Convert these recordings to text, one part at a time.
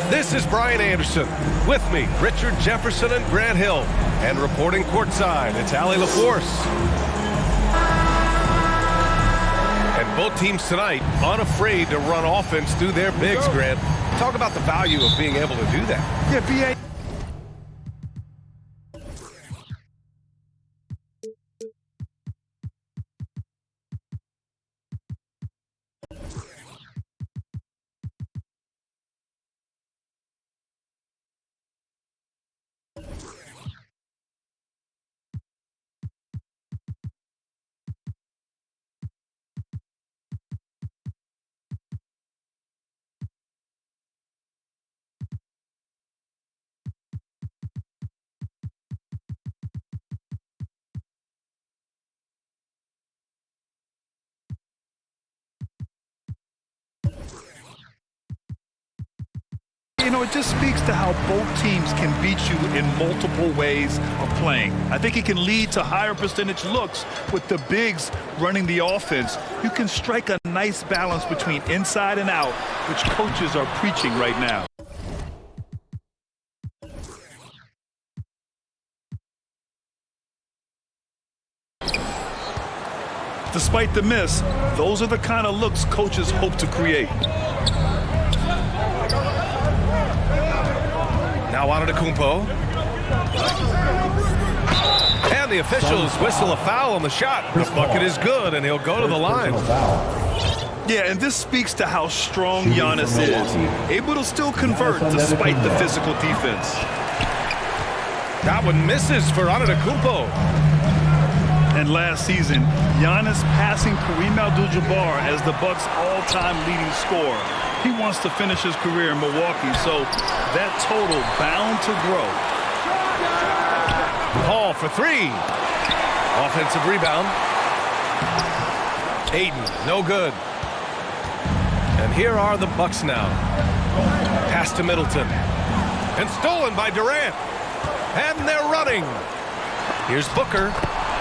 This is Brian Anderson. With me, Richard Jefferson and Grant Hill. And reporting courtside, it's Allie LaForce. And both teams tonight unafraid to run offense through their bigs, Grant. Talk about the value of being able to do that. Yeah, B.A. You know, it just speaks to how both teams can beat you in multiple ways of playing. I think it can lead to higher percentage looks with the bigs running the offense. You can strike a nice balance between inside and out, which coaches are preaching right now. Despite the miss, those are the kind of looks coaches hope to create. Now Antetokounmpo. And the officials whistle a foul on the shot. The bucket is good, and he'll go to the line. Yeah, and this speaks to how strong Giannis is. Able to still convert despite the physical defense. That one misses for Antetokounmpo. And last season, Giannis passing Kareem Abdul-Jabbar as the Bucks' all-time leading scorer. He wants to finish his career in Milwaukee, so that total bound to grow. Paul for three. Offensive rebound. Ayton, no good. And here are the Bucks now. Pass to Middleton. And stolen by Durant. And they're running. Here's Booker.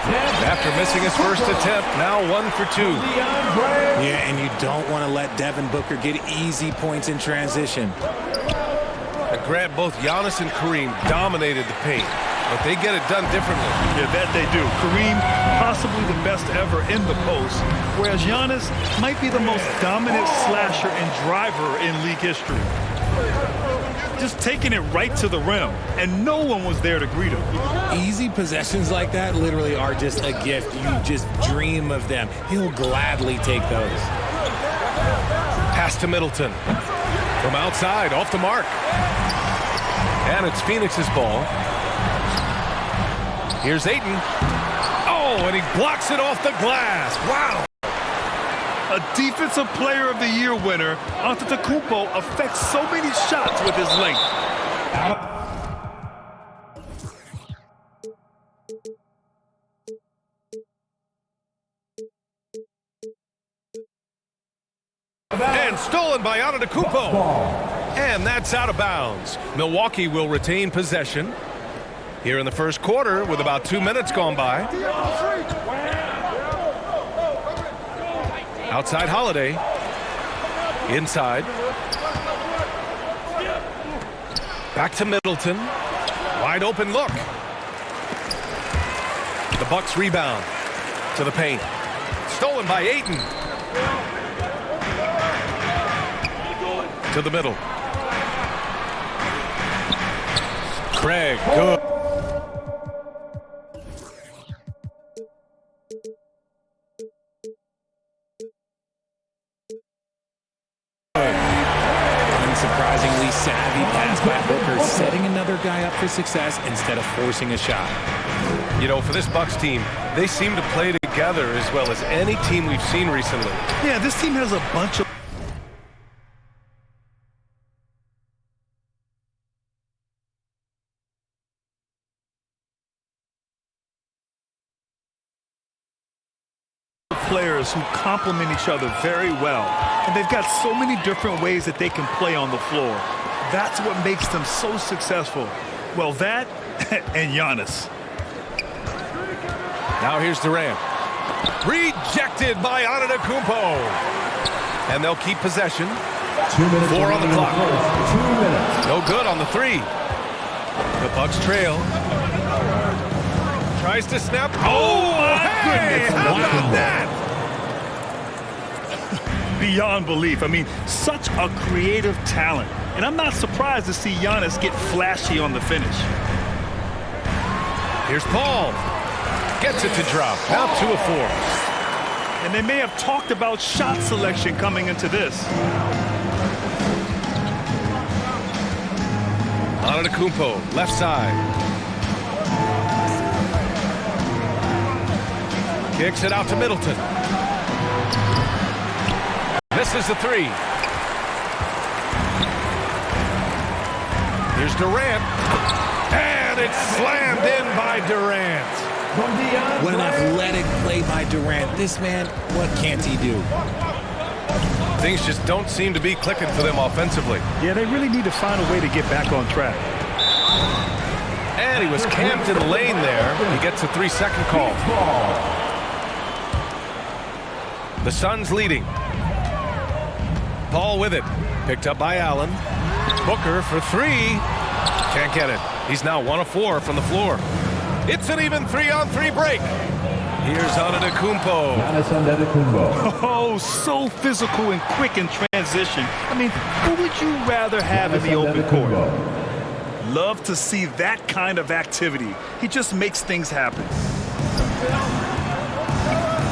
After missing his first attempt, now 1 for 2. Yeah, and you don't want to let Devin Booker get easy points in transition. And Grant, both Giannis and Kareem dominated the paint, but they get it done differently. Yeah, that they do. Kareem, possibly the best ever in the post, whereas Giannis might be the most dominant slasher and driver in league history. Just taking it right to the rim, and no one was there to greet him. Easy possessions like that literally are just a gift. You just dream of them. He'll gladly take those. Pass to Middleton. From outside, off the mark. And it's Phoenix's ball. Here's Ayton. Oh, and he blocks it off the glass. Wow. A Defensive Player of the Year winner, Antetokounmpo affects so many shots with his length. And stolen by Antetokounmpo. And that's out of bounds. Milwaukee will retain possession here in the first quarter with about 2 minutes gone by. Outside Holiday. Inside. Back to Middleton. Wide open look. The Bucks rebound to the paint. Stolen by Ayton. To the middle. Craig, good. Unsurprisingly savvy pass by Booker, setting another guy up for success instead of forcing a shot. You know, for this Bucks team, they seem to play together as well as any team we've seen recently. Yeah, this team has a bunch of players who complement each other very well. And they've got so many different ways that they can play on the floor. That's what makes them so successful. Well, that and Giannis. Now here's Durant. Rejected by Antetokounmpo. And they'll keep possession. 4 on the clock. No good on the 3. The Bucks trail. Tries to snap. Oh, hey! How about that? Beyond belief. I mean, such a creative talent. And I'm not surprised to see Giannis get flashy on the finish. Here's Paul. Gets it to drop. Now 2 of 4. And they may have talked about shot selection coming into this. Antetokounmpo, left side. Kicks it out to Middleton. Misses the 3. Here's Durant. And it's slammed in by Durant. What an athletic play by Durant. This man, what can't he do? Things just don't seem to be clicking for them offensively. Yeah, they really need to find a way to get back on track. And he was camped in the lane there. He gets a 3-second call. The Suns leading. Paul with it. Picked up by Allen. Booker for 3. Can't get it. He's now 1 of 4 from the floor. It's an even 3-on-3 break. Here's Antetokounmpo. Oh, so physical and quick in transition. I mean, who would you rather have in the open court? Love to see that kind of activity. He just makes things happen.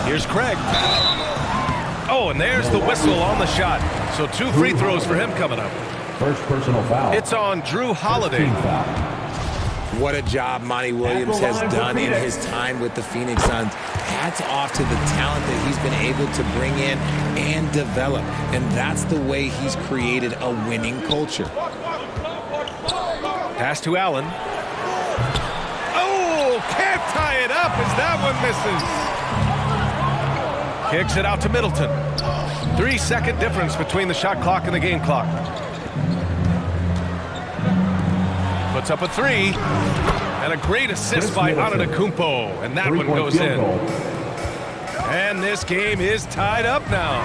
Here's Craig. Oh, and there's the whistle on the shot. So 2 free throws for him coming up. First personal foul. It's on Drew Holiday. What a job Monty Williams has done in his time with the Phoenix Suns. Hats off to the talent that he's been able to bring in and develop. And that's the way he's created a winning culture. Pass to Allen. Oh, can't tie it up as that one misses. Kicks it out to Middleton. 3-second difference between the shot clock and the game clock. Puts up a 3. And a great assist by Antetokounmpo. And that one goes in. And this game is tied up now.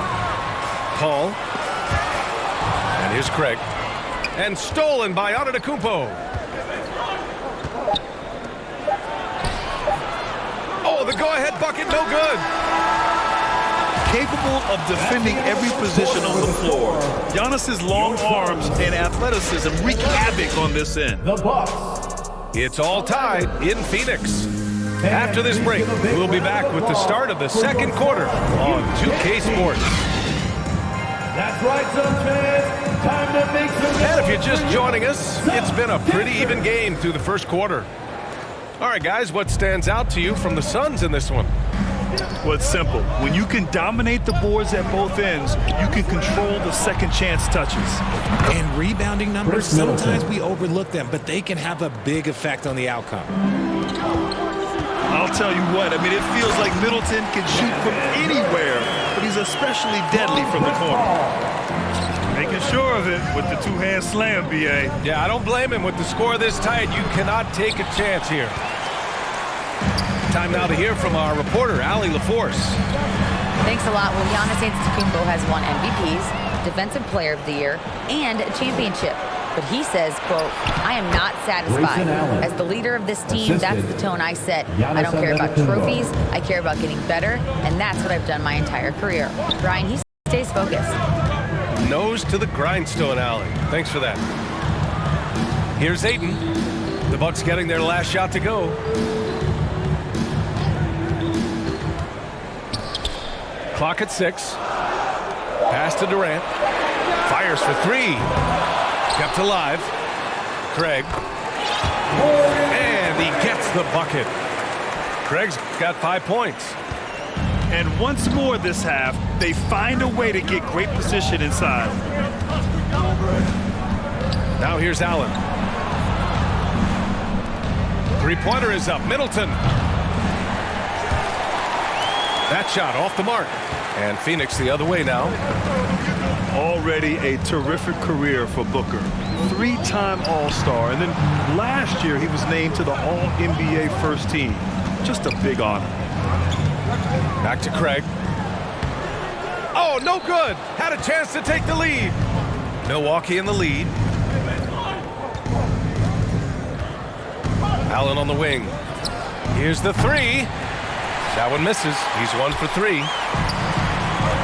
Paul. And here's Craig. And stolen by Antetokounmpo. Oh, the go-ahead bucket, no good. Capable of defending every position on the floor. Giannis's long arms and athleticism wreak havoc on this end. The Bucks. It's all tied in Phoenix. After this break, we'll be back with the start of the second quarter on 2K Sports. That's right, Suns fans. Time to make some noise. And if you're just joining us, it's been a pretty even game through the first quarter. All right, guys, what stands out to you from the Suns in this one? Well, it's simple. When you can dominate the boards at both ends, you can control the second chance touches. And rebounding numbers, sometimes we overlook them, but they can have a big effect on the outcome. I'll tell you what, I mean, it feels like Middleton can shoot from anywhere, but he's especially deadly from the corner. Making sure of it with the two-hand slam, B.A. Yeah, I don't blame him with the score this tight. You cannot take a chance here. Time now to hear from our reporter, Allie LaForce. Thanks a lot. Well, Giannis Antetokounmpo has won MVPs, Defensive Player of the Year, and a championship. But he says, quote, I am not satisfied. As the leader of this team, that's the tone I set. I don't care about trophies. I care about getting better, and that's what I've done my entire career. Brian, he stays focused. Nose to the grindstone, Allie. Thanks for that. Here's Ayton. The Bucks getting their last shot to go. Clock at 6. Pass to Durant. Fires for 3. Kept alive. Craig. And he gets the bucket. Craig's got 5 points. And once more this half, they find a way to get great position inside. Now here's Allen. Three-pointer is up. Middleton. That shot off the mark. And Phoenix the other way now. Already a terrific career for Booker. 3-time All-Star. And then last year he was named to the All-NBA first team. Just a big honor. Back to Craig. Oh, no good. Had a chance to take the lead. Milwaukee in the lead. Allen on the wing. Here's the three. That one misses. He's 1 for 3.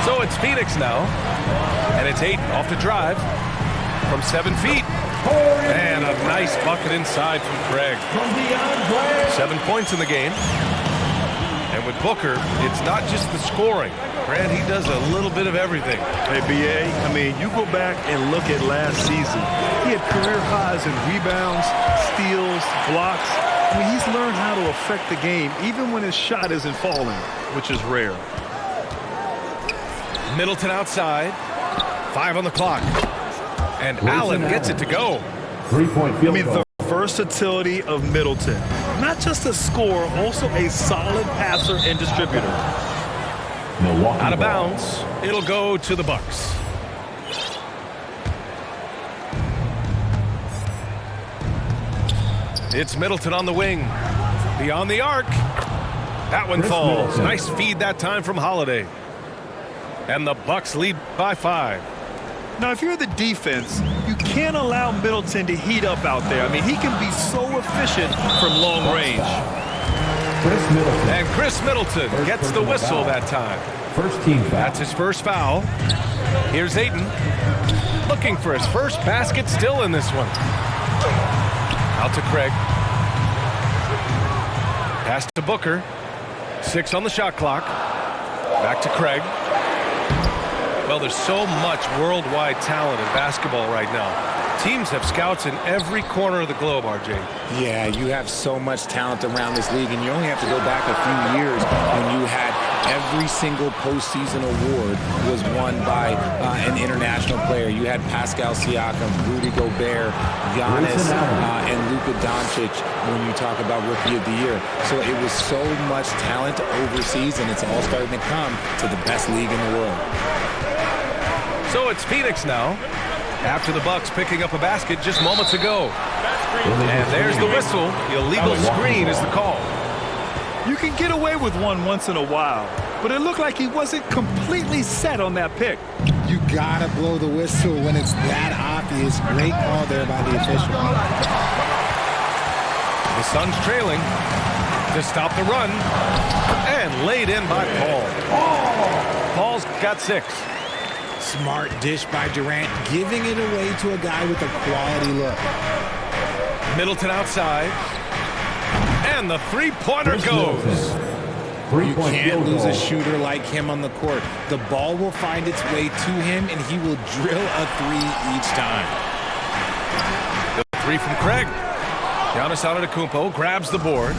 So it's Phoenix now. And it's Ayton off to drive from 7 feet. And a nice bucket inside from Craig. 7 points in the game. And with Booker, it's not just the scoring. Grant, he does a little bit of everything. Hey, B.A., I mean, you go back and look at last season. He had career highs in rebounds, steals, blocks. I mean, he's learned how to affect the game, even when his shot isn't falling, which is rare. Middleton outside. 5 on the clock. And Allen gets it to go. 3-point field goal. The versatility of Middleton. Not just a scorer, also a solid passer and distributor. Milwaukee Out of ball. bounds. It'll go to the Bucks. It's Middleton on the wing. Beyond the arc. That one falls. Nice feed that time from Holiday. And the Bucks lead by 5. Now, if you're the defense, you can't allow Middleton to heat up out there. I mean, he can be so efficient from long range. Chris Middleton. And Chris Middleton gets the whistle that time. First team foul. That's his first foul. Here's Ayton. Looking for his first basket still in this one. Out to Craig. Pass to Booker. 6 on the shot clock. Back to Craig. Well, there's so much worldwide talent in basketball right now. Teams have scouts in every corner of the globe, RJ. Yeah, you have so much talent around this league, and you only have to go back a few years when you had every single postseason award was won by an international player. You had Pascal Siakam, Rudy Gobert, Giannis, and Luka Doncic when you talk about Rookie of the Year. So it was so much talent overseas, and it's all starting to come to the best league in the world. So it's Phoenix now, after the Bucks picking up a basket just moments ago. And there's the whistle. The illegal screen is the call. You can get away with one once in a while, but it looked like he wasn't completely set on that pick. You gotta blow the whistle when it's that obvious. Great call there by the official. The Suns trailing to stop the run. And laid in by Paul. Paul's got 6. Smart dish by Durant, giving it away to a guy with a quality look. Middleton outside. And the three-pointer goes. You can't lose a shooter like him on the court. The ball will find its way to him, and he will drill a 3 each time. The 3 from Craig. Giannis Antetokounmpo grabs the board.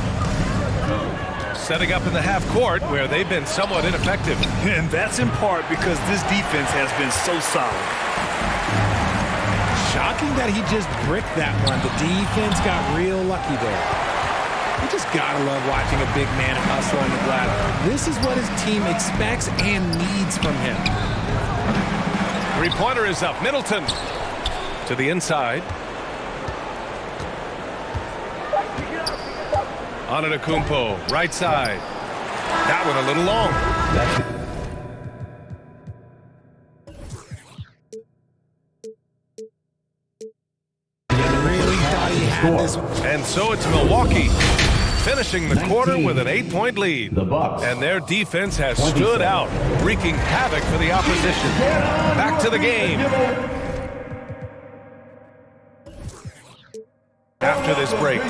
Setting up in the half court where they've been somewhat ineffective. And that's in part because this defense has been so solid. Shocking that he just bricked that one. The defense got real lucky there. You just gotta love watching a big man hustle on the glass. This is what his team expects and needs from him. Three-pointer is up. Middleton to the inside. Antetokounmpo, right side. That one a little long. Really thought he had this. And so it's Milwaukee finishing the quarter with an 8-point lead. The Bucks. And their defense has stood out, wreaking havoc for the opposition. Back to the game. After this break.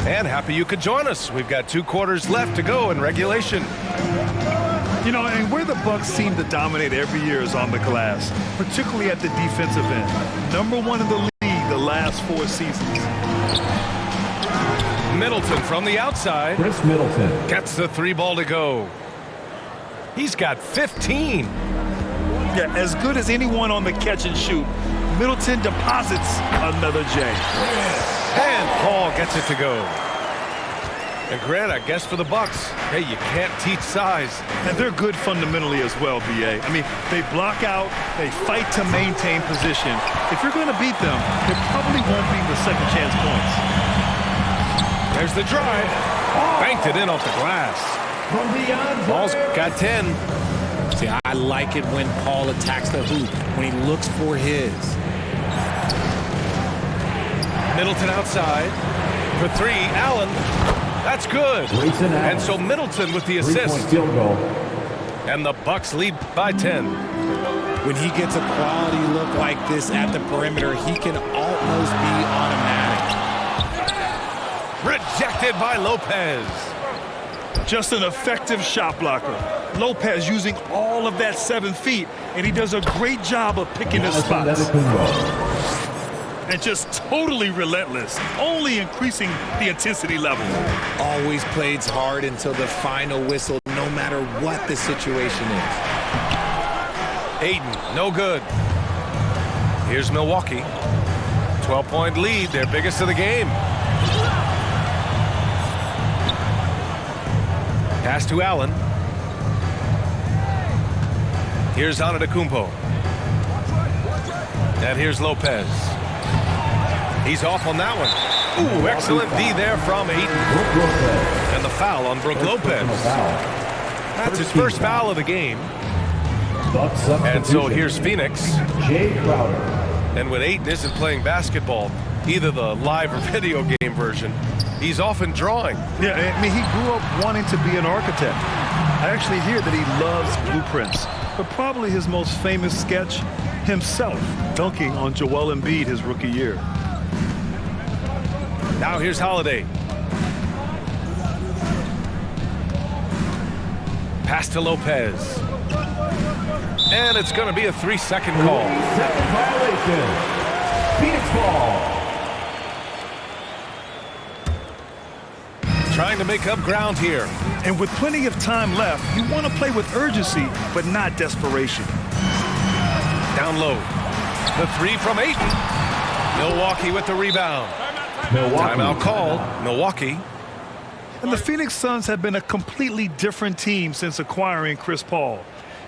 And happy you could join us. We've got 2 quarters left to go in regulation. You know, and where the Bucks seem to dominate every year is on the glass, particularly at the defensive end. #1 in the league the last 4 seasons. Middleton from the outside. Chris Middleton. Gets the 3 ball to go. He's got 15. Yeah, as good as anyone on the catch and shoot. Middleton deposits another J. And Paul gets it to go. And Grant, I guess for the Bucks, hey, you can't teach size. And they're good fundamentally as well, B.A. I mean, they block out, they fight to maintain position. If you're going to beat them, it probably won't be the second chance points. There's the drive. Banked it in off the glass. Paul's got 10. See, I like it when Paul attacks the hoop, when he looks for his. Middleton outside for three. Allen, that's good. And so Middleton with the assist. Field goal. And the Bucks lead by 10. When he gets a quality look like this at the perimeter, he can almost be automatic. Rejected by Lopez. Just an effective shot blocker. Lopez using all of that 7 feet, and he does a great job of picking his spots. And just totally relentless, only increasing the intensity level. Always plays hard until the final whistle, no matter what the situation is. Aiden, no good. Here's Milwaukee. 12-point lead, their biggest of the game. Pass to Allen. Here's Antetokounmpo. And here's Lopez. He's off on that one. Ooh, excellent D there from Aiden. And the foul on Brook Lopez. That's his first foul of the game. And so here's Phoenix. And when Aiden isn't playing basketball, either the live or video game version, he's often drawing. Yeah, I mean, he grew up wanting to be an architect. I actually hear that he loves blueprints. But probably his most famous sketch, himself dunking on Joel Embiid his rookie year. Now here's Holiday. Pass to Lopez. And it's going to be a 3-second call. Second violation. Phoenix ball. Trying to make up ground here. And with plenty of time left, you want to play with urgency, but not desperation. Down low. The three from Ayton. Milwaukee with the rebound. Timeout called. Milwaukee. And the Phoenix Suns have been a completely different team since acquiring Chris Paul.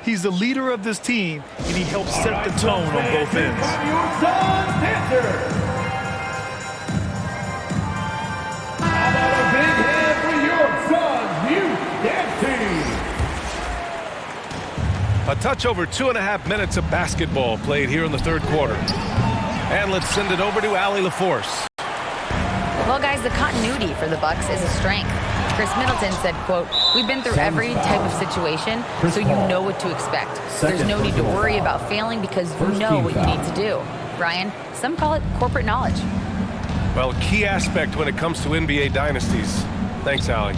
He's the leader of this team, and he helps set the tone on both ends. How about a big hand for your Suns youth dance team? A touch over 2.5 minutes of basketball played here in the third quarter. And let's send it over to Allie LaForce. Well, guys, the continuity for the Bucks is a strength. Chris Middleton said, quote, "We've been through every type of situation, so you know what to expect. There's no need to worry about failing because you know what you need to do." Brian, some call it corporate knowledge. Well, key aspect when it comes to NBA dynasties. Thanks, Allie.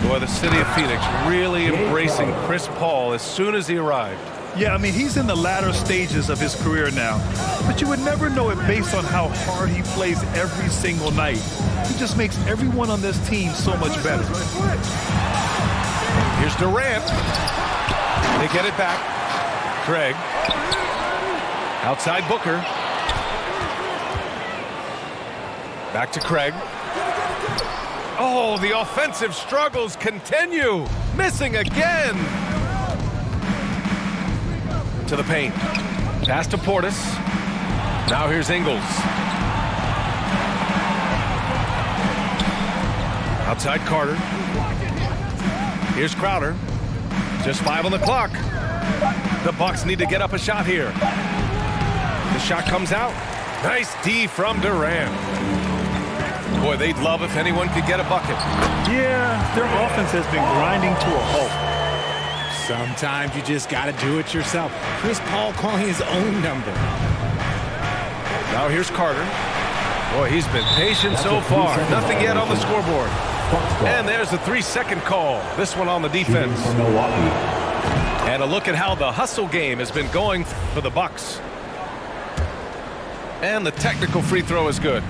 Boy, the city of Phoenix really embracing Chris Paul as soon as he arrived. Yeah, I mean, he's in the latter stages of his career now. But you would never know it based on how hard he plays every single night. He just makes everyone on this team so much better. Here's Durant. They get it back. Craig. Outside Booker. Back to Craig. Oh, the offensive struggles continue. Missing again. To the paint. Pass to Portis. Now here's Ingles. Outside Carter. Here's Crowder. Just 5 on the clock. The Bucks need to get up a shot here. The shot comes out. Nice D from Durant. Boy, they'd love if anyone could get a bucket. Yeah, their offense has been grinding to a halt. Sometimes you just got to do it yourself. Chris Paul calling his own number. Now here's Carter. Boy, he's been patient so far. Nothing yet on the scoreboard. And there's the 3-second call. This one on the defense. And a look at how the hustle game has been going for the Bucks. And the technical free throw is good.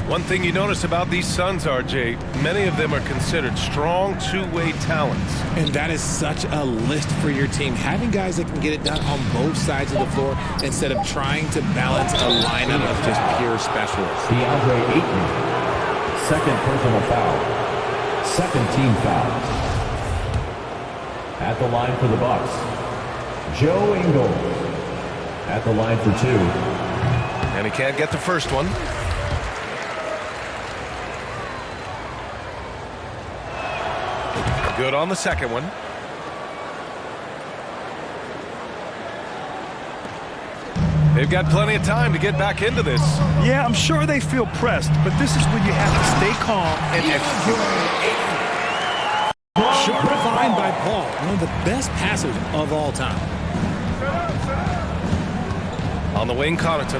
One thing you notice about these Suns, RJ, many of them are considered strong two-way talents. And that is such a list for your team. Having guys that can get it done on both sides of the floor instead of trying to balance a lineup of just pure specialists. DeAndre Ayton, second personal foul. Second team foul. At the line for the Bucks, Joe Ingles. At the line for 2. And he can't get the first one. Good on the second one. They've got plenty of time to get back into this. Yeah, I'm sure they feel pressed, but this is when you have to stay calm and execute. Sharp find by Paul, one of the best passers of all time. On the wing, Connaughton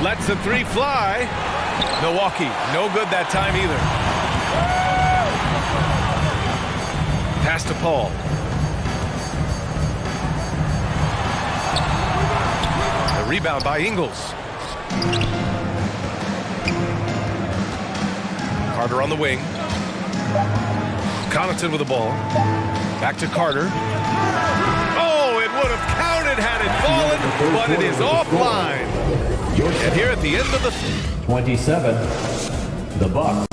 lets the three fly. Milwaukee, no good that time either. Pass to Paul. The rebound by Ingles. Carter on the wing. Connaughton with the ball. Back to Carter. Oh, it would have counted had it fallen, but it is offline. And here at the end of the 27, the Bucks,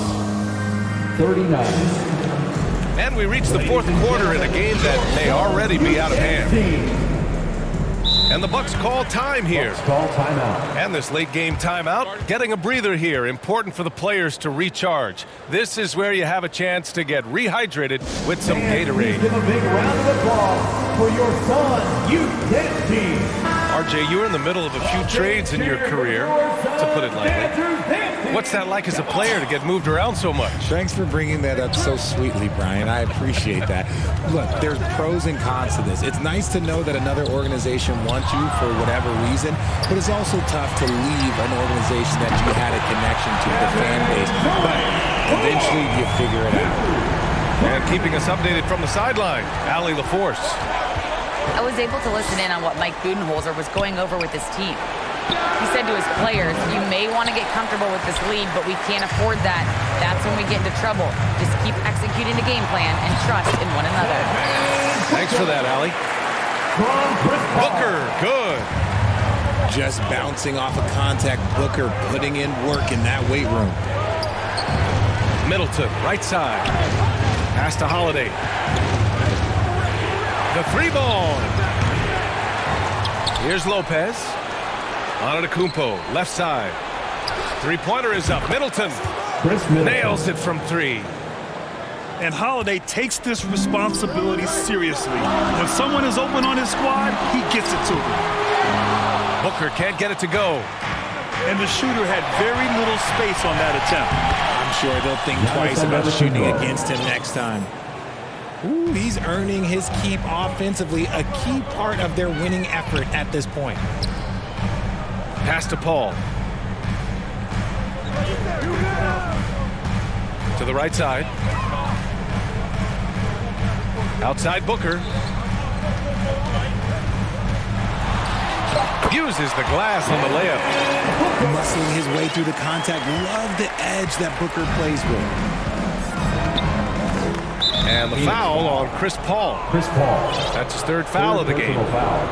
39. And we reach the fourth quarter in a game that may already be out of hand. And the Bucks call time here. Bucks call timeout. And this late game timeout, getting a breather here, important for the players to recharge. This is where you have a chance to get rehydrated with some Gatorade. Give a big round of applause for your son, youth dance team. RJ, you were in the middle of a few trades in your career, to put it lightly. What's that like as a player to get moved around so much? Thanks for bringing that up so sweetly, Brian. I appreciate that. Look, there's pros and cons to this. It's nice to know that another organization wants you for whatever reason, but it's also tough to leave an organization that you had a connection to, the fan base. But eventually you figure it out. And keeping us updated from the sideline, Allie LaForce. I was able to listen in on what Mike Budenholzer was going over with his team. He said to his players, you may want to get comfortable with this lead, but we can't afford that. That's when we get into trouble. Just keep executing the game plan and trust in one another. Thanks for that, Allie. Booker, good. Just bouncing off of contact, Booker putting in work in that weight room. Middleton, right side. Pass to Holiday. The three ball. Here's Lopez. Antetokounmpo, left side. Three-pointer is up. Middleton nails it from three. And Holiday takes this responsibility seriously. When someone is open on his squad, he gets it to them. Booker can't get it to go. And the shooter had very little space on that attempt. I'm sure they'll think twice about shooting against him next time. Ooh, he's earning his keep offensively, a key part of their winning effort at this point. Pass to Paul. To the right side. Outside Booker. Uses the glass on the layup. Muscling his way through the contact. Love the edge that Booker plays with. And the foul on Chris Paul. Chris Paul. That's his third foul of the game. Foul.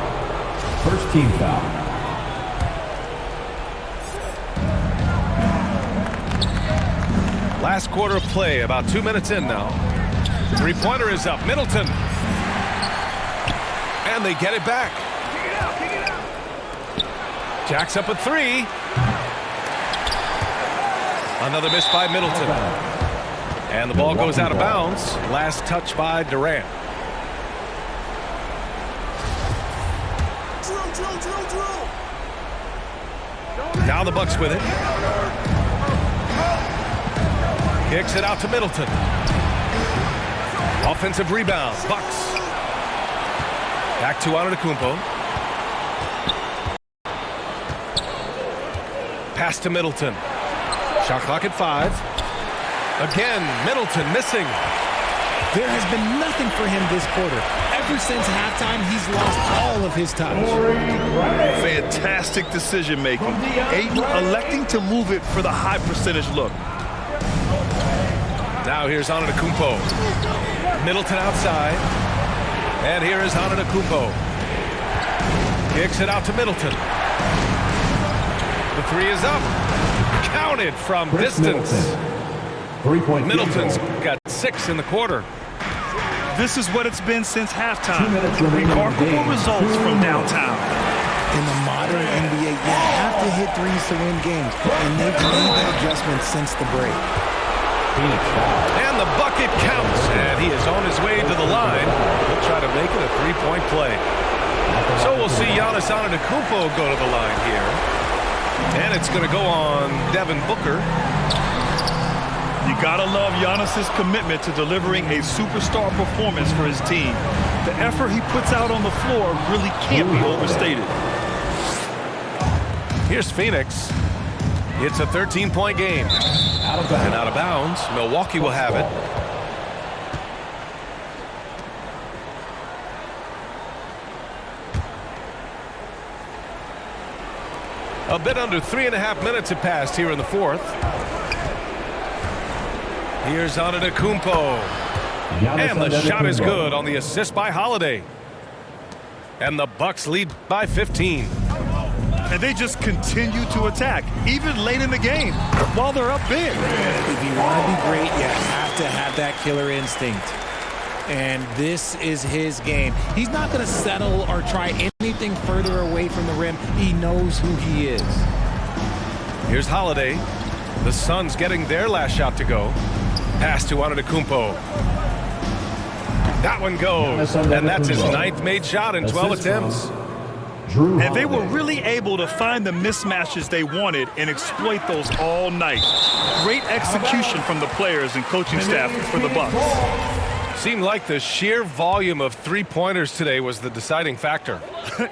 First team foul. Last quarter of play, about 2 minutes in now. Three-pointer is up. Middleton. And they get it back. Jacks up a three. Another miss by Middleton. And the ball goes out of bounds. Last touch by Durant. Now the Bucks with it. Kicks it out to Middleton. Offensive rebound. Bucks. Back to Antetokounmpo. Pass to Middleton. Shot clock at 5. Again, Middleton missing. There has been nothing for him this quarter. Ever since halftime, he's lost all of his touch. Fantastic decision making. Ayton electing to move it for the high percentage look. Now here's Antetokounmpo. Middleton outside. And here is Antetokounmpo. Kicks it out to Middleton. The three is up. Counted from distance. Middleton's got 6 in the quarter. This is what it's been since halftime. Remarkable results from downtown. In the modern NBA, you have to hit threes to win games, and they've made that adjustment since the break. And the bucket counts, and he is on his way to the line. He'll try to make it a three-point play. So we'll see Giannis Antetokounmpo go to the line here. And it's going to go on Devin Booker. You gotta love Giannis's commitment to delivering a superstar performance for his team. The effort he puts out on the floor really can't be overstated. Here's Phoenix. It's a 13-point game. And out of bounds. Milwaukee will have it. A bit under 3.5 minutes have passed here in the fourth. Here's Antetokounmpo. And the shot is good on the assist by Holiday. And the Bucks lead by 15. And they just continue to attack, even late in the game, while they're up big. If you want to be great, you have to have that killer instinct. And this is his game. He's not going to settle or try anything further away from the rim. He knows who he is. Here's Holiday. The Suns getting their last shot to go. Pass to Antetokounmpo. That one goes. And that's his 9th made shot in 12 attempts. And they were really able to find the mismatches they wanted and exploit those all night. Great execution from the players and coaching staff for the Bucks. Seemed like the sheer volume of three-pointers today was the deciding factor.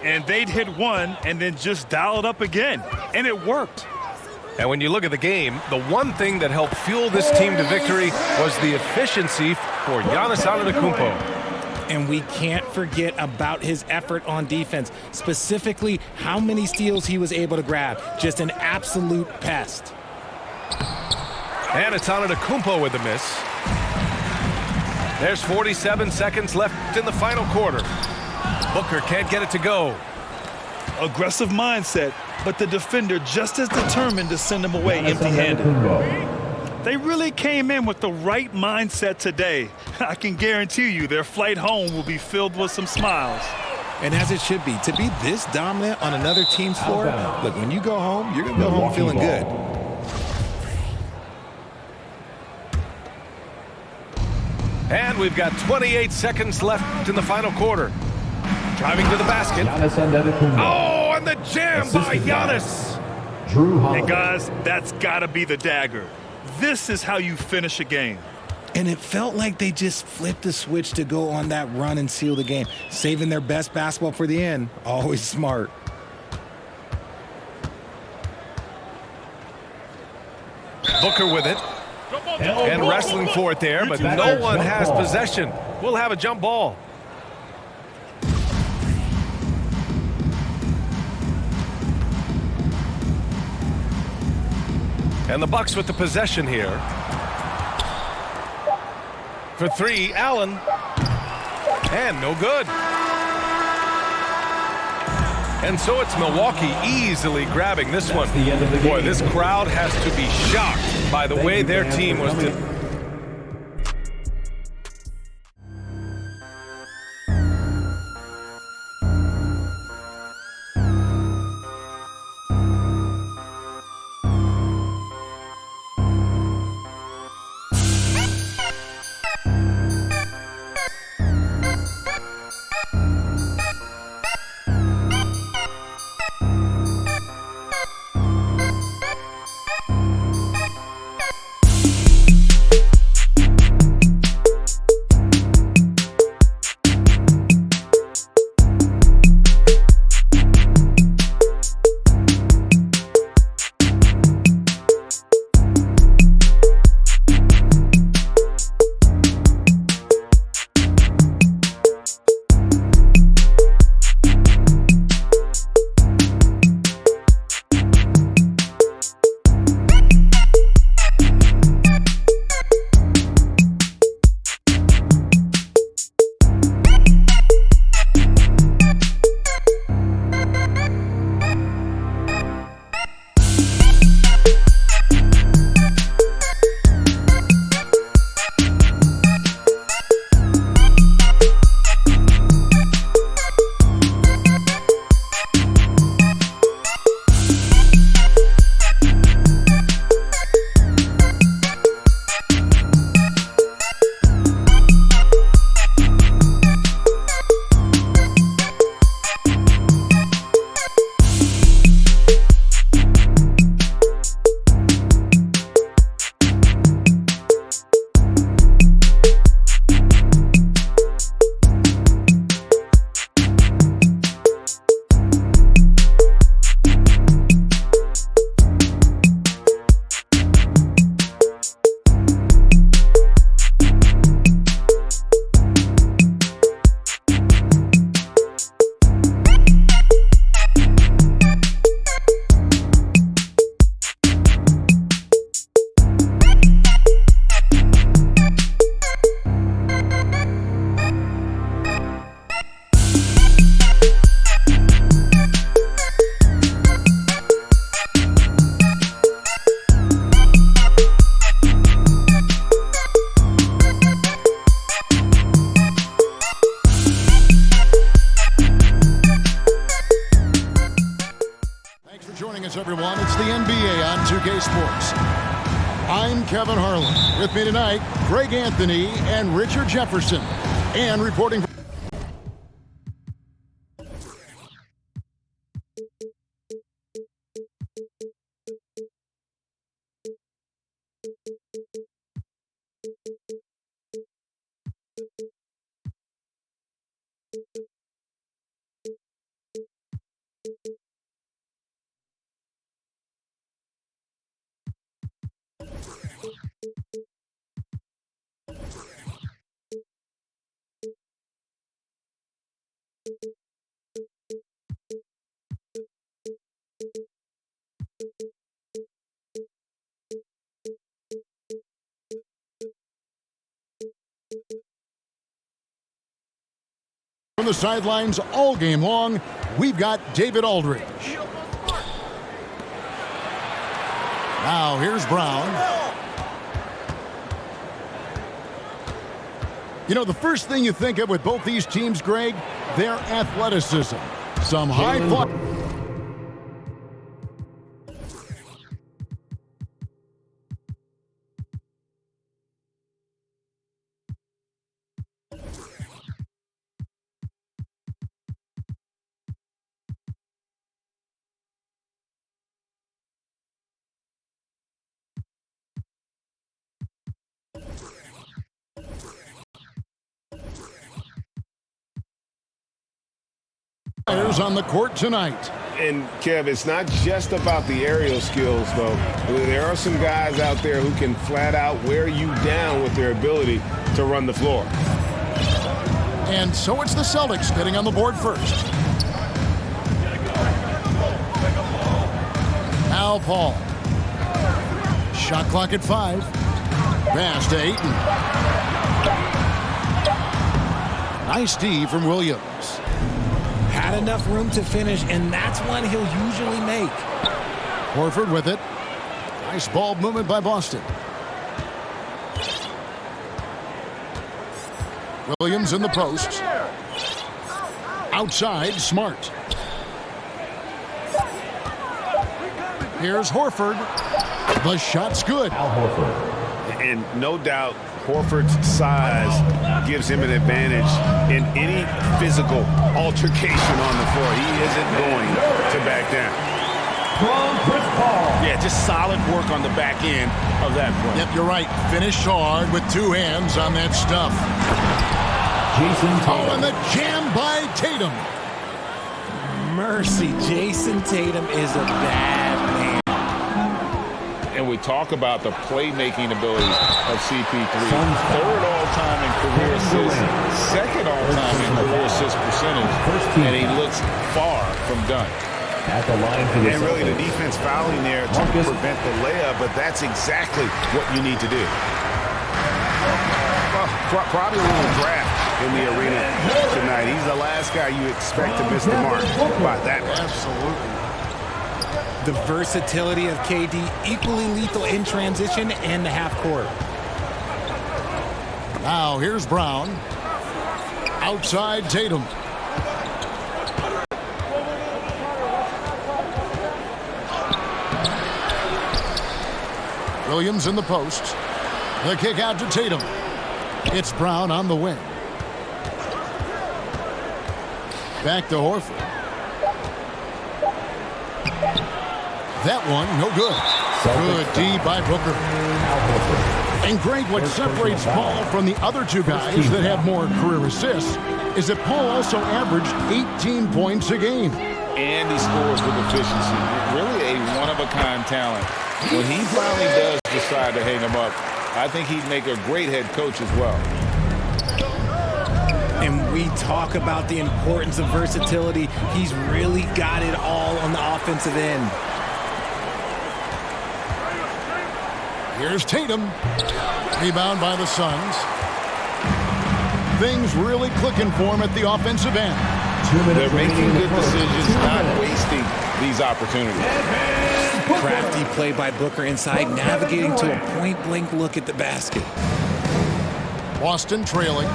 And they'd hit one and then just dial it up again. And it worked. And when you look at the game, the one thing that helped fuel this team to victory was the efficiency for Giannis Antetokounmpo. And we can't forget about his effort on defense, specifically how many steals he was able to grab. Just an absolute pest. And it's Antetokounmpo with the miss. There's 47 seconds left in the final quarter. Booker can't get it to go. Aggressive mindset, but the defender just as determined to send him away empty-handed. They really came in with the right mindset today. I can guarantee you their flight home will be filled with some smiles. And as it should be, to be this dominant on another team's floor, look, when you go home, you're going to go home feeling good. And we've got 28 seconds left in the final quarter. Driving to the basket. Oh, and the jam by Giannis. And guys, that's got to be the dagger. This is how you finish a game. And it felt like they just flipped the switch to go on that run and seal the game. Saving their best basketball for the end. Always smart. Booker with it. And wrestling for it there, but no one has possession. We'll have a jump ball. And the Bucks with the possession here. For three, Allen. And no good. And so it's Milwaukee easily grabbing this one. Boy, this crowd has to be shocked by the way their team was. 4K Sports. I'm Kevin Harlan. With me tonight, Greg Anthony and Richard Jefferson. And reporting from the sidelines all game long, we've got David Aldridge. Now here's Brown. You know, the first thing you think of with both these teams, Greg, their athleticism. Some high fly. On the court tonight. And, Kev, it's not just about the aerial skills, though. There are some guys out there who can flat out wear you down with their ability to run the floor. And so it's the Celtics getting on the board first. Now Paul. Shot clock at 5. Pass to Ayton. Nice D from Williams. Had enough room to finish, and that's one he'll usually make. Horford with it. Nice ball movement by Boston. Williams in the post. Outside, Smart. Here's Horford. The shot's good. Al Horford. And no doubt, Horford's size gives him an advantage in any physical altercation on the floor. He isn't going to back down. Yeah, just solid work on the back end of that play. Yep, you're right. Finished hard with 2 hands on that stuff. Jason Tatum. Oh, and the jam by Tatum. Mercy, Jason Tatum is a bad man. And we talk about the playmaking ability of CP3. Third all-time in career assists, second all-time in career assist percentage, and he looks far from done. At the line for the And really the Celtics. defense fouling there to prevent the layup, but that's exactly what you need to do. Well, probably a little draft in the arena tonight. He's the last guy you expect to miss the mark by that much. Absolutely. The versatility of KD, equally lethal in transition and the half court. Now here's Brown. Outside Tatum. Williams in the post. The kick out to Tatum. It's Brown on the wing. Back to Horford. That one, no good. Good D by Booker. And Greg, what separates Paul from the other 2 guys that have more career assists is that Paul also averaged 18 points a game. And he scores with efficiency. Really a one-of-a-kind talent. When he finally does decide to hang him up, I think he'd make a great head coach as well. And we talk about the importance of versatility. He's really got it all on the offensive end. Here's Tatum. Rebound by the Suns. Things really clicking for him at the offensive end. They're making good decisions, not wasting these opportunities. Crafty play by Booker inside, navigating to a point-blank look at the basket. Boston trailing.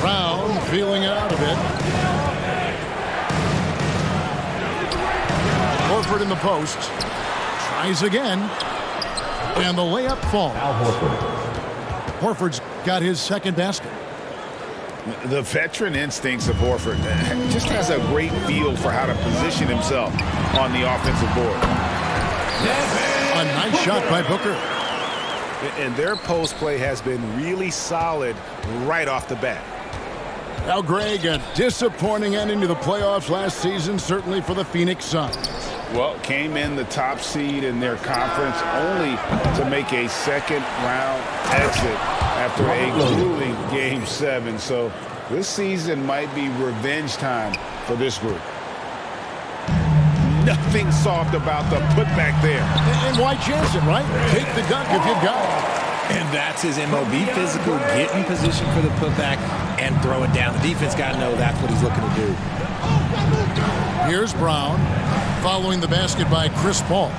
Brown feeling out of it. Horford in the post. Tries again. And the layup falls. Horford's got his second basket. The veteran instincts of Horford just has a great feel for how to position himself on the offensive board. A nice shot by Booker. And their post play has been really solid right off the bat. Now, Greg, a disappointing ending to the playoffs last season, certainly for the Phoenix Suns. Well, came in the top seed in their conference only to make a second-round exit after a grueling Game 7. So this season might be revenge time for this group. Nothing soft about the putback there. And why chance it, right? Take the dunk if you've got it. And that's his MO. Be physical, get in position for the putback, and throw it down. The defense got to know that's what he's looking to do. Here's Brown, following the basket by Chris Paul.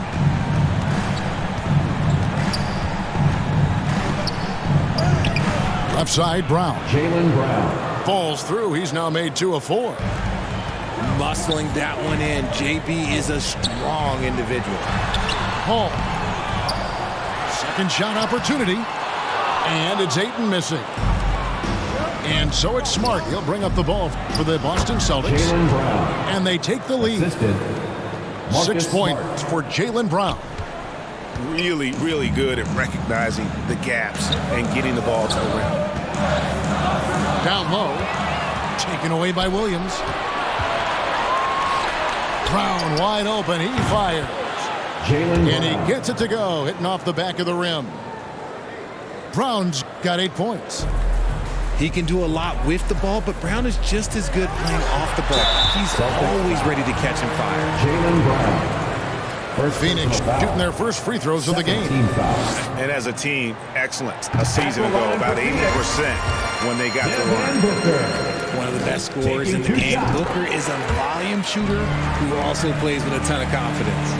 Left side, Brown. Jaylen Brown. Falls through. He's now made 2 of 4. Muscling that one in. JB is a strong individual. Paul. Second shot opportunity. And it's Ayton missing. And so it's Smart. He'll bring up the ball for the Boston Celtics. Jaylen Brown. And they take the lead. Assisted. 6 points for Jaylen Brown. Really, really good at recognizing the gaps and getting the ball to the rim. Down low. Taken away by Williams. Brown wide open. He fires. Jaylen And he Brown. gets it to go. Hitting off the back of the rim. Brown's got 8 points. He can do a lot with the ball, but Brown is just as good playing off the ball. He's always ready to catch and fire. Jaylen Brown. First Phoenix personal foul. shooting their first free throws of the Second game. team foul. And as a team, excellent. A season ago, about 80% when they got the run. One of the best scorers in the game. Booker is a volume shooter who also plays with a ton of confidence.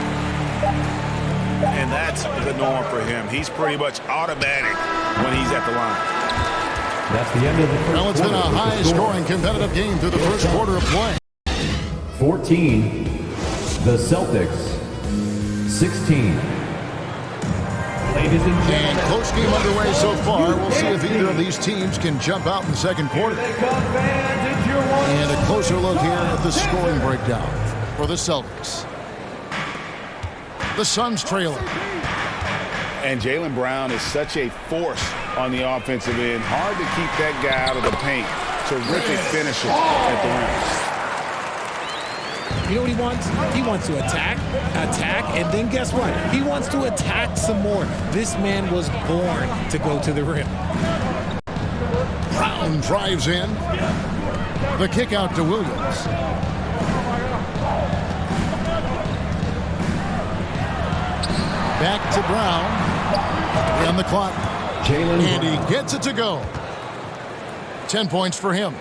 And that's the norm for him. He's pretty much automatic when he's at the line. That's the end of the first Well, it's been a quarter. high-scoring competitive game through the first quarter of play. 14. The Celtics. 16. Ladies and And gentlemen. close game underway so far. We'll see if either of these teams can jump out in the second quarter. And a closer look here at the scoring breakdown for the Celtics. The Suns trailing. And Jaylen Brown is such a force on the offensive end. Hard to keep that guy out of the paint. Terrific finisher at the rim. You know what he wants? He wants to attack, and then guess what? He wants to attack some more. This man was born to go to the rim. Brown drives in. The kick out to Williams. Back to Brown. On the clock. Jaylen And Brown. he gets it to go. 10 points for him.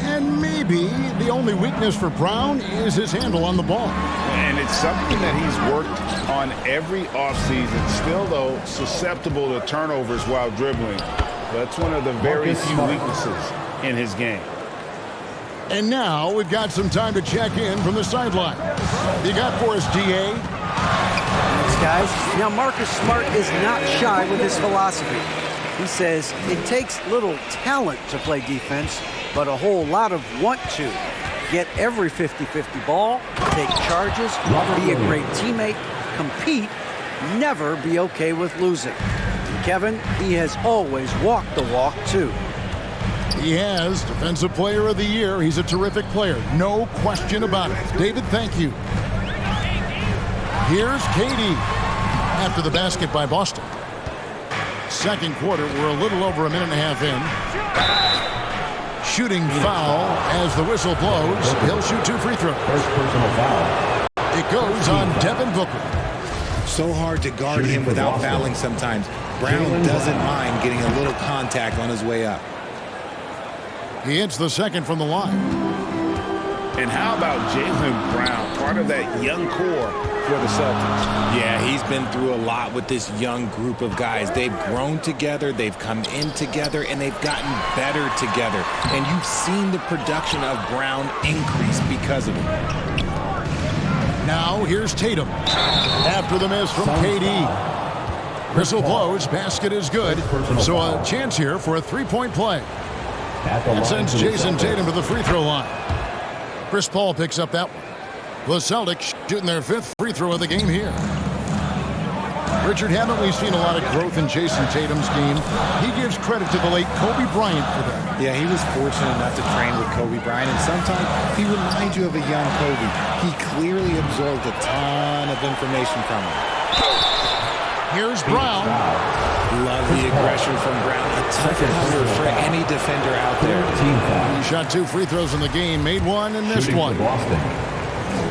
And maybe the only weakness for Brown is his handle on the ball. And it's something that he's worked on every offseason. Still, though, susceptible to turnovers while dribbling. That's one of the very few weaknesses in his game. And now we've got some time to check in from the sideline. You got for us, DA? Thanks, guys. Now, Marcus Smart is not shy with his philosophy. He says it takes little talent to play defense, but a whole lot of want to. Get every 50-50 ball, take charges, be a great teammate, compete, never be okay with losing. And Kevin, he has always walked the walk, too. He has Defensive Player of the Year. He's a terrific player. No question about it. David, thank you. Here's Katie after the basket by Boston. Second quarter, we're a little over a minute and a half in. Shooting foul as the whistle blows. He'll shoot 2 free throws. First personal foul. It goes on Devin Booker. So hard to guard him without fouling sometimes. Brown doesn't mind getting a little contact on his way up. He hits the second from the line. And how about Jaylen Brown, part of that young core for the Celtics? Yeah, he's been through a lot with this young group of guys. They've grown together, they've come in together, and they've gotten better together. And you've seen the production of Brown increase because of it. Now Now here's Tatum. After the miss from KD. Whistle blows, basket is good. So a chance here for a three-point play. And sends Jason Tatum to the free throw line. Chris Paul picks up that one. The Celtics shooting their 5th free throw of the game here. Richard, haven't we seen a lot of growth in Jason Tatum's game? He gives credit to the late Kobe Bryant for that. Yeah, he was fortunate enough to train with Kobe Bryant, and sometimes he reminds you of a young Kobe. He clearly absorbed a ton of information from him. Here's Brown. Love the aggression from Brown. A tough cover for any defender out there. He shot 2 free throws in the game, made 1 and missed 1.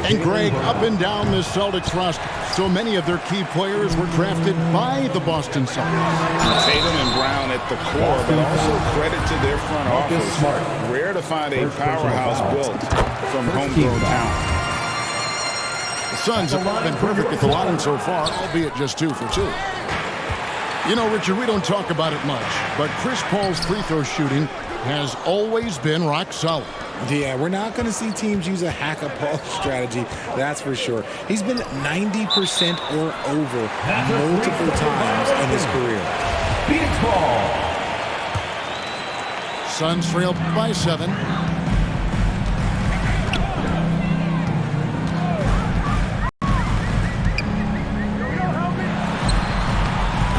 And Greg, up and down this Celtics roster, so many of their key players were drafted by the Boston Celtics. Tatum and Brown at the core, but also credit to their front office. Rare to find a powerhouse built from homegrown talent. The Suns have been perfect at the line so far, albeit just 2 for 2. You know, Richard, we don't talk about it much, but Chris Paul's free throw shooting has always been rock solid. Yeah, we're not going to see teams use a hack-a-Paul strategy, that's for sure. He's been 90% or over multiple times in his career. Phoenix ball. Suns trail by 7.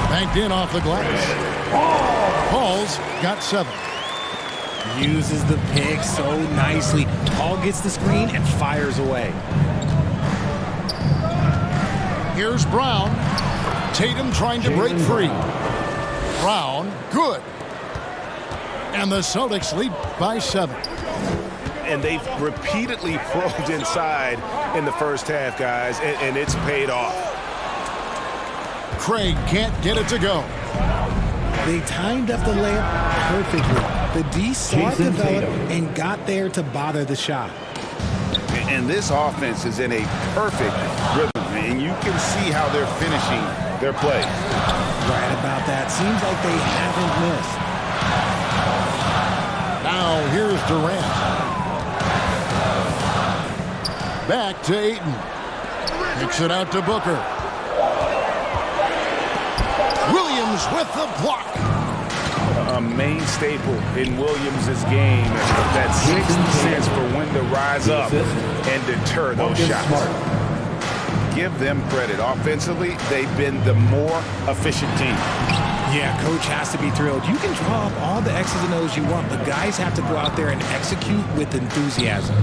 Banked in off the glass. Paul's got 7. Uses the pick so nicely. Paul gets the screen and fires away. Here's Brown. Tatum trying to break free. Brown, good. And the Celtics lead by 7. And they've repeatedly probed inside in the first half, guys, and it's paid off. Craig can't get it to go. They timed up the layup perfectly. The D saw it develop and got there to bother the shot. And this offense is in a perfect rhythm, and you can see how they're finishing their play. Right about that. Seems like they haven't missed. Now here's Durant. Back to Ayton. Kicks it out to Booker. Williams with the block. A main staple in Williams' game, that sixth sense for when to rise up and deter those shots. Give them credit. Offensively, they've been the more efficient team. Yeah, coach has to be thrilled. You can draw up all the X's and O's you want, but guys have to go out there and execute with enthusiasm.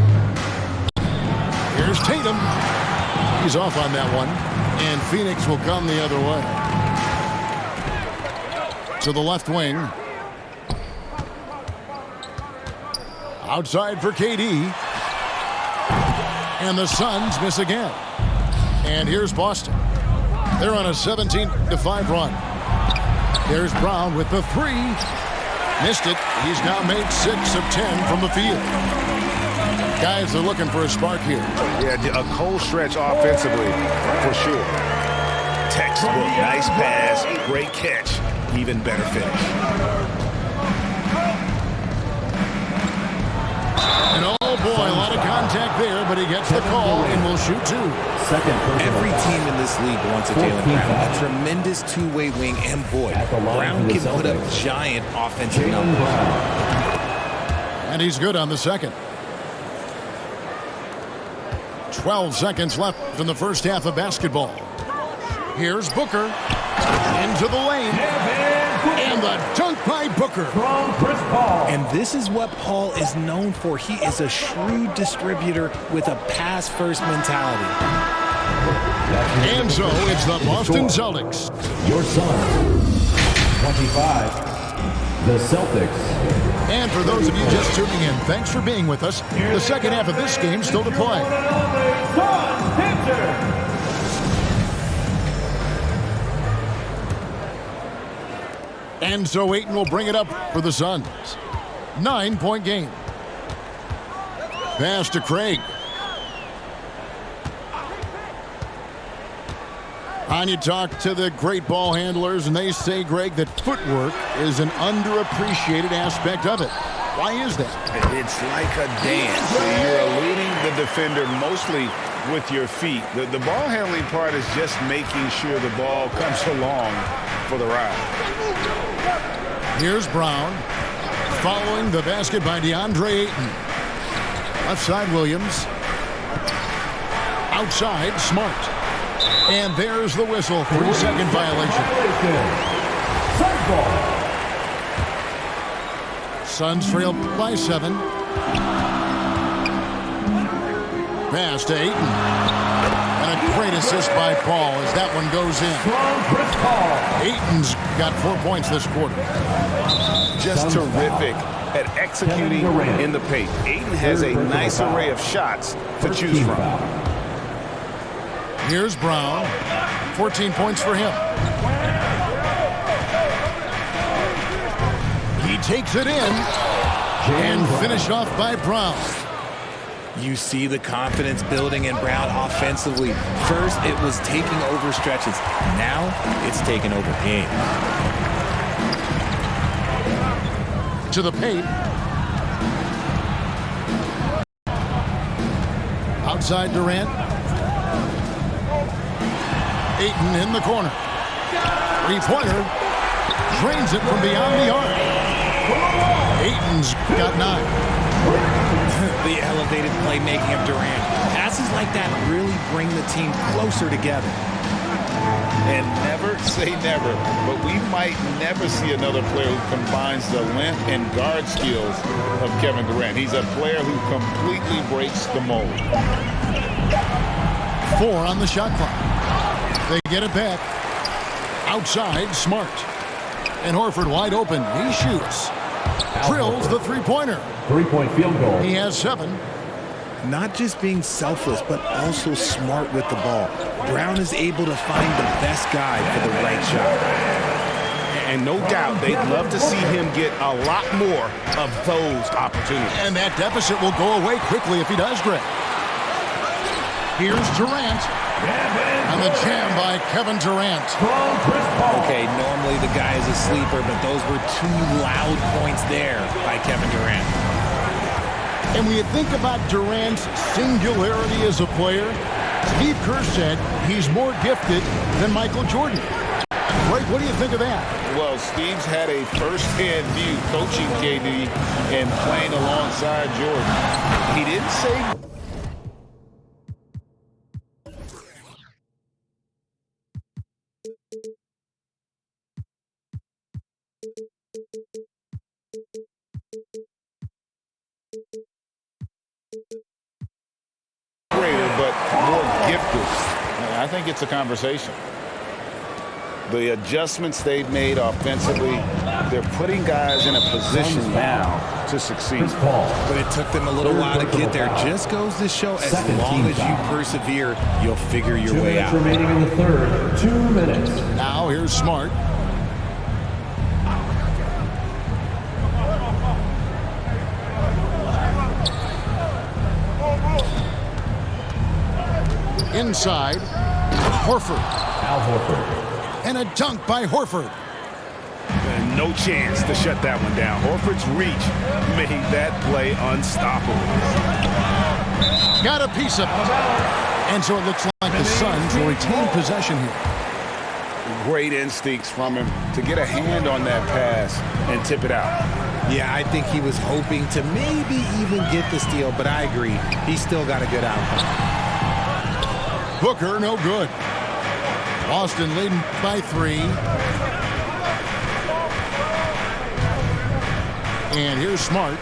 Here's Tatum. He's off on that one, and Phoenix will come the other way. To the left wing. Outside for KD. And the Suns miss again. And here's Boston. They're on a 17-5 run. There's Brown with the 3. Missed it. He's now made 6 of 10 from the field. Guys are looking for a spark here. Yeah, a cold stretch offensively, for sure. Textbook, nice pass, great catch, even better finish. And oh boy, a lot of contact there, but he gets the call and will shoot 2. Every team in this league wants a Jaylen Brown, a tremendous two-way wing, and boy, Brown can put up giant offensive numbers. And he's good on the second. 12 seconds left in the first half of basketball. Here's Booker into the lane. And the dunk by Booker. And this is what Paul is known for. He is a shrewd distributor with a pass-first mentality. And so it's the Boston Celtics. Your son, 25, the Celtics. And for those of you just tuning in, thanks for being with us. The second half of this game still to play. And so Ayton will bring it up for the Suns. 9-point game. Pass to Craig. And you talk to the great ball handlers, and they say, Greg, that footwork is an underappreciated aspect of it. Why is that? It's like a dance. You're eluding the defender mostly with your feet. The ball handling part is just making sure the ball comes along for the ride. Here's Brown. Following the basket by DeAndre Ayton. Left side, Williams. Outside, Smart. And there's the whistle. 3-second violation. Suns trail by 7. Pass to Ayton. And a great assist by Paul as that one goes in. Ayton's got 4 points this quarter. Just terrific at executing in the paint. Ayton has a nice array of shots to choose from. Here's Brown. 14 points for him. He takes it in. And finished off by Brown. You see the confidence building in Brown offensively. First, it was taking over stretches. Now, it's taking over games. To the paint. Outside Durant. Ayton in the corner. 3-pointer. Drains it from beyond the arc. Ayton's got 9. The elevated playmaking of Durant. Passes like that really bring the team closer together. And never say never, but we might never see another player who combines the length and guard skills of Kevin Durant. He's a player who completely breaks the mold. 4 on the shot clock. They get it back. Outside, Smart. And Horford wide open. He shoots. Drills the 3-pointer. 3-point field goal. He has 7. Not just being selfless, but also smart with the ball. Brown is able to find the best guy for the right shot. And no doubt they'd love to see him get a lot more of those opportunities. And that deficit will go away quickly if he does, Greg. Here's Durant. And the jam by Kevin Durant. Okay, normally the guy is a sleeper, but those were 2 loud points there by Kevin Durant. And when you think about Durant's singularity as a player, Steve Kerr said he's more gifted than Michael Jordan. Greg, what do you think of that? Well, Steve's had a first-hand view coaching KD and playing alongside Jordan. He didn't say... but more gifted. I think it's a conversation. The adjustments they've made offensively, they're putting guys in a position now to succeed. But it took them a little while to get there. Just goes to show as long as you persevere, you'll figure your way out. 2 minutes remaining in the third. 2 minutes. Now here's Smart. Inside, Horford. Al Horford. And a dunk by Horford. And no chance to shut that one down. Horford's reach made that play unstoppable. Got a piece of it. And so it looks like the Suns will retain possession here. Great instincts from him to get a hand on that pass and tip it out. Yeah, I think he was hoping to maybe even get the steal, but I agree. He still got a good outcome. Booker, no good. Boston leading by 3. And here's Smart.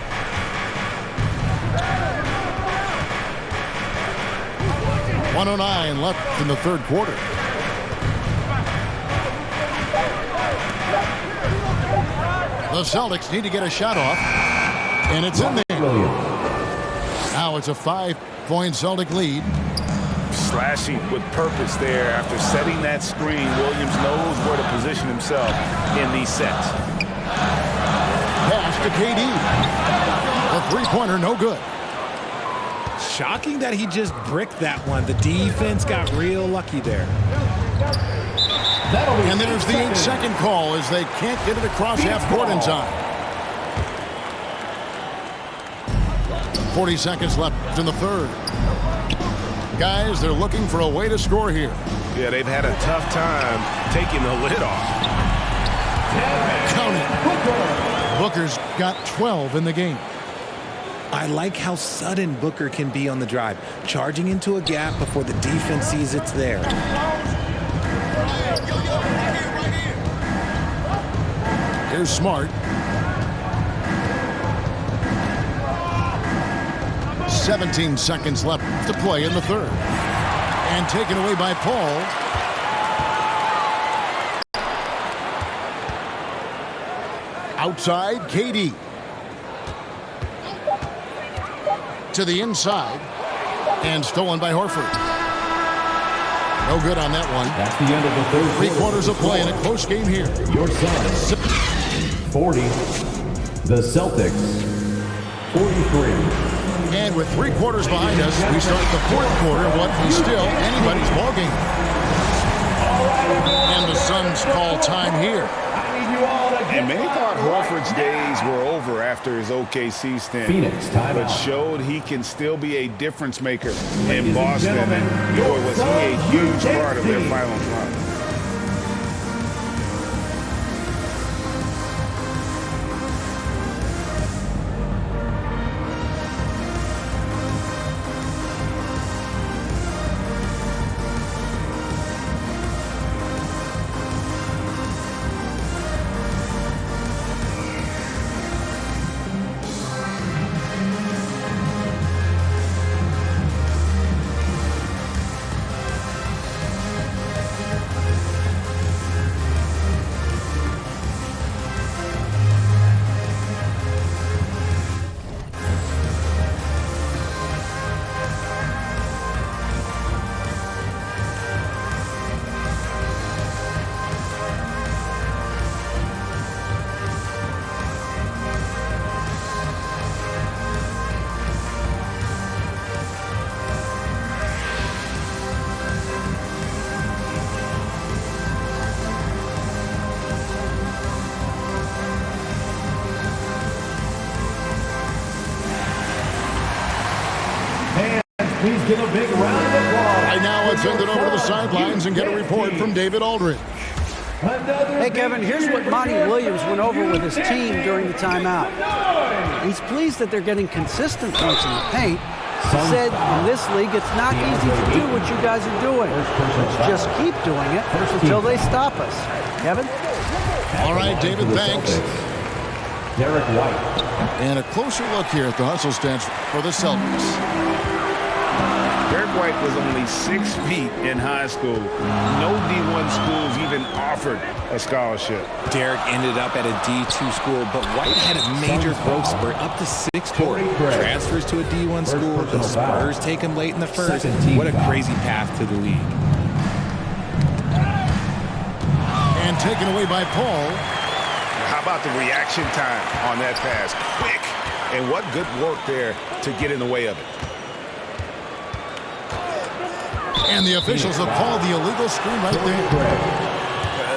.109 left in the third quarter. The Celtics need to get a shot off. And it's in there. Now it's a 5-point Celtic lead. Slashing with purpose there after setting that screen. Williams knows where to position himself in these sets. Pass to KD. The 3-pointer, no good. Shocking that he just bricked that one. The defense got real lucky there. And there's the 8-second call as they can't get it across half court in time. 40 seconds left in the third. Guys, they're looking for a way to score here. Yeah, they've had a tough time taking the lid off. Count it. Booker's got 12 in the game. I like how sudden Booker can be on the drive, charging into a gap before the defense sees it's there. Here's Smart. 17 seconds left to play in the third. And taken away by Paul. Outside, KD. To the inside. And stolen by Horford. No good on that one. That's the end of the third. 3 quarters of play in a close game here. Your Suns 40. The Celtics 43. And with 3 quarters behind us, we start the fourth quarter, what is still anybody's ballgame. And the Suns call time here. And many thought Horford's days were over after his OKC stint. Phoenix timeout. But showed he can still be a difference maker in Boston. And boy, was he a huge part of their finals run. Please give a big round of applause. Right now, let's send it over to the sidelines and get a report from David Aldridge. Hey, Kevin, here's what Monty Williams went over with his team during the timeout. He's pleased that they're getting consistent points in the paint. He said, in this league, it's not easy to do what you guys are doing. Let's just keep doing it until they stop us. Kevin? All right, David, thanks. Derek White. And a closer look here at the hustle stats for the Celtics. Derek White was only 6 feet in high school. No D1 schools even offered a scholarship. Derek ended up at a D2 school, but White had a major growth spurt up to 6'4". Transfers to a D1 school. The Spurs take him late in the first. What a crazy path to the league. And taken away by Paul. How about the reaction time on that pass? Quick. And what good work there to get in the way of it. And the officials have called the illegal screen right there.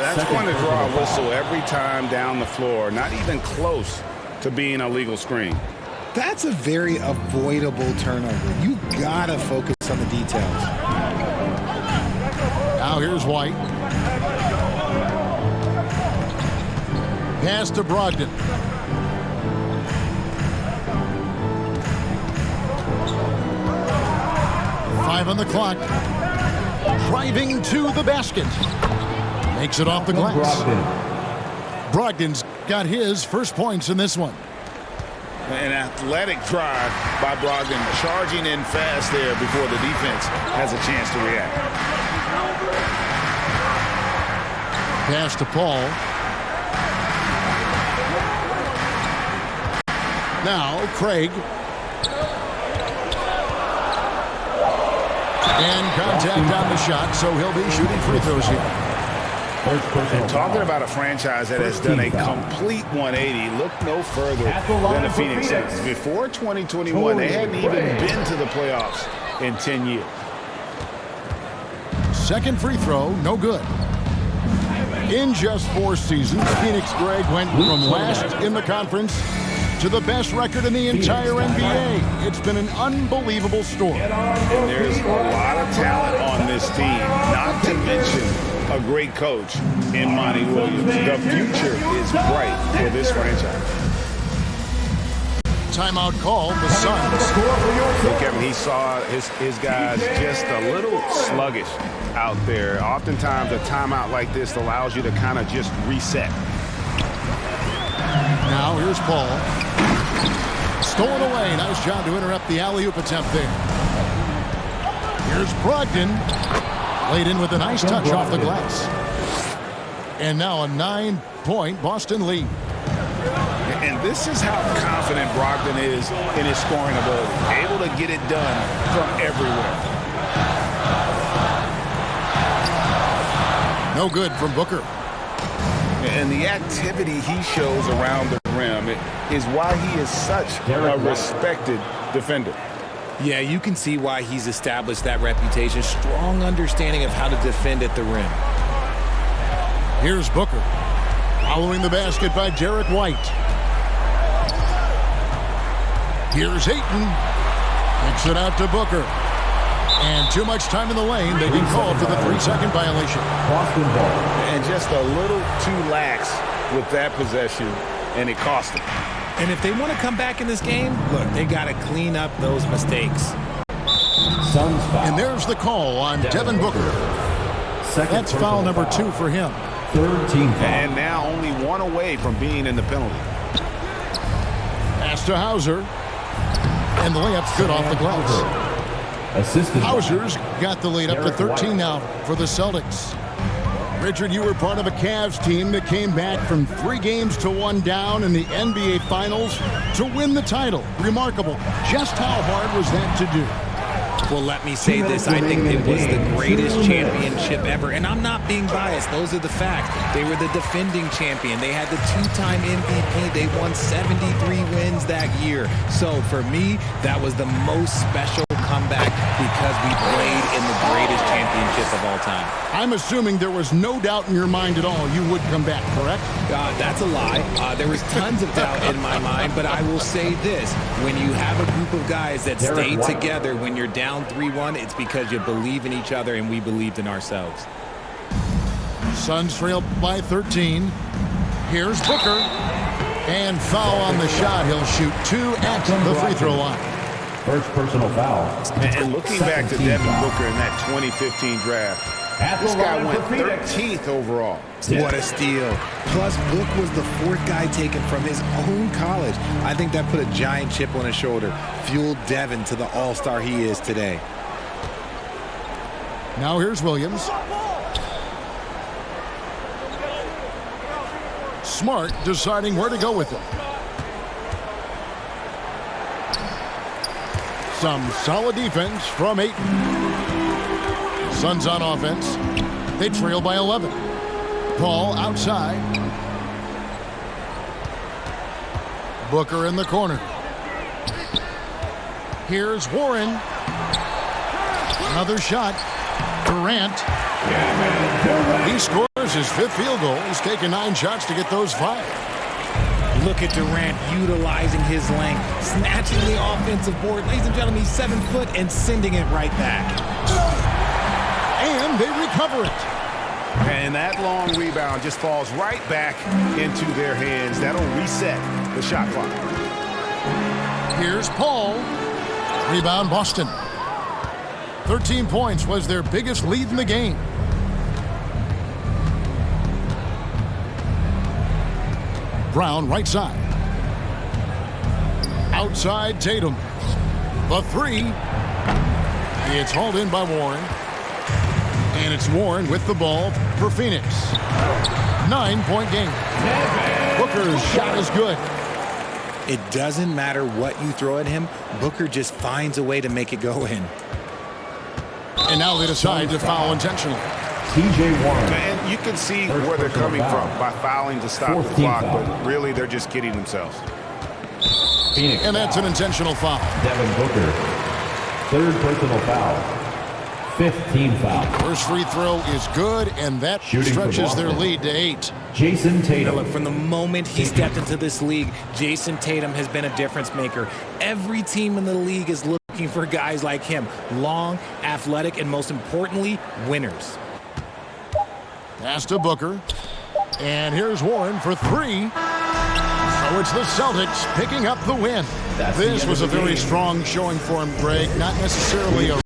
That's going to draw a whistle every time down the floor. Not even close to being a legal screen. That's a very avoidable turnover. You gotta focus on the details. Now here's White. Pass to Brogdon. Five on the clock. Driving to the basket. Makes it off the glass. Brogdon's got his first points in this one. An athletic drive by Brogdon, charging in fast there before the defense has a chance to react. Pass to Paul. Now Craig. And contact on the shot, so he'll be shooting free throws here. And talking about a franchise that has done a complete 180, look no further than the Phoenix Suns. Before 2021, they hadn't even been to the playoffs in 10 years. Second free throw, no good. In just 4 seasons, Phoenix, Greg, went from last in the conference to the best record in the entire NBA. It's been an unbelievable story. And there's a lot of talent on this team, not to mention a great coach in Monty Williams. The future is bright for this franchise. Timeout call, the Suns. Look at him. He saw his guys just a little sluggish out there. Oftentimes, a timeout like this allows you to kind of just reset. Now, here's Paul. Stolen away. Nice job to interrupt the alley-oop attempt there. Here's Brogdon. Laid in with a nice touch off the glass. And now a 9-point Boston lead. And this is how confident Brogdon is in his scoring ability. Able to get it done from everywhere. No good from Booker. And the activity he shows around the rim is why he is such a respected defender. Yeah, you can see why he's established that reputation. Strong understanding of how to defend at the rim. Here's Booker. Following the basket by Derek White. Here's Ayton. Kicks it out to Booker. And too much time in the lane. They get called for the 3-second violation. And just a little too lax with that possession, and it cost them. And if they want to come back in this game, look, they got to clean up those mistakes. And there's the call on Devin Booker. That's foul number 2 for him. Third team foul. And now only one away from being in the penalty. Pass to Hauser. And the layup's good off the glass. Hauser's got the lead up to 13 now for the Celtics. Richard, you were part of a Cavs team that came back from 3 games to 1 down in the NBA Finals to win the title. Remarkable. Just how hard was that to do? Well, let me say this. I think it was the greatest championship ever. And I'm not being biased. Those are the facts. They were the defending champion. They had the 2-time MVP. They won 73 wins that year. So for me, that was the most special comeback because we played in the greatest championship of all time. I'm assuming there was no doubt in your mind at all you would come back, correct? That's a lie. There was tons of doubt in my mind, but I will say this. When you have a group of guys that stay together when you're down 3-1, it's because you believe in each other and we believed in ourselves. Suns trail by 13. Here's Booker. And foul on the shot. He'll shoot 2 at the free throw line. First personal foul. And looking back to Devin Booker in that 2015 draft, this guy went 13th overall. What a steal. Plus, Book was the 4th guy taken from his own college. I think that put a giant chip on his shoulder, fueled Devin to the all-star he is today. Now here's Williams. Smart deciding where to go with it. Some solid defense from Ayton. Suns on offense. They trail by 11. Paul outside. Booker in the corner. Here's Warren. Another shot. Durant. He scores his 5th field goal. He's taken 9 shots to get those 5. Look at Durant utilizing his length, snatching the offensive board. Ladies and gentlemen, he's 7 foot and sending it right back. And they recover it. And that long rebound just falls right back into their hands. That'll reset the shot clock. Here's Paul. Rebound Boston. 13 points was their biggest lead in the game. Brown right side. Outside Tatum. The 3. It's hauled in by Warren. And it's Warren with the ball for Phoenix. 9-point game. Booker's shot is good. It doesn't matter what you throw at him. Booker just finds a way to make it go in. And now they decide to foul intentionally. T.J. Warren. And you can see where they're coming from by fouling to stop the clock, but really they're just kidding themselves. Phoenix and that's an intentional foul. Devin Booker. 3rd personal foul. 5th team foul. First free throw is good, and that stretches their lead to 8. Jason Tatum. Look, from the moment he stepped into this league, Jason Tatum has been a difference maker. Every team in the league is looking for guys like him. Long, athletic, and most importantly, winners. Pass to Booker. And here's Warren for three. So it's the Celtics picking up the win. This was a very strong showing for him, Greg. Not necessarily a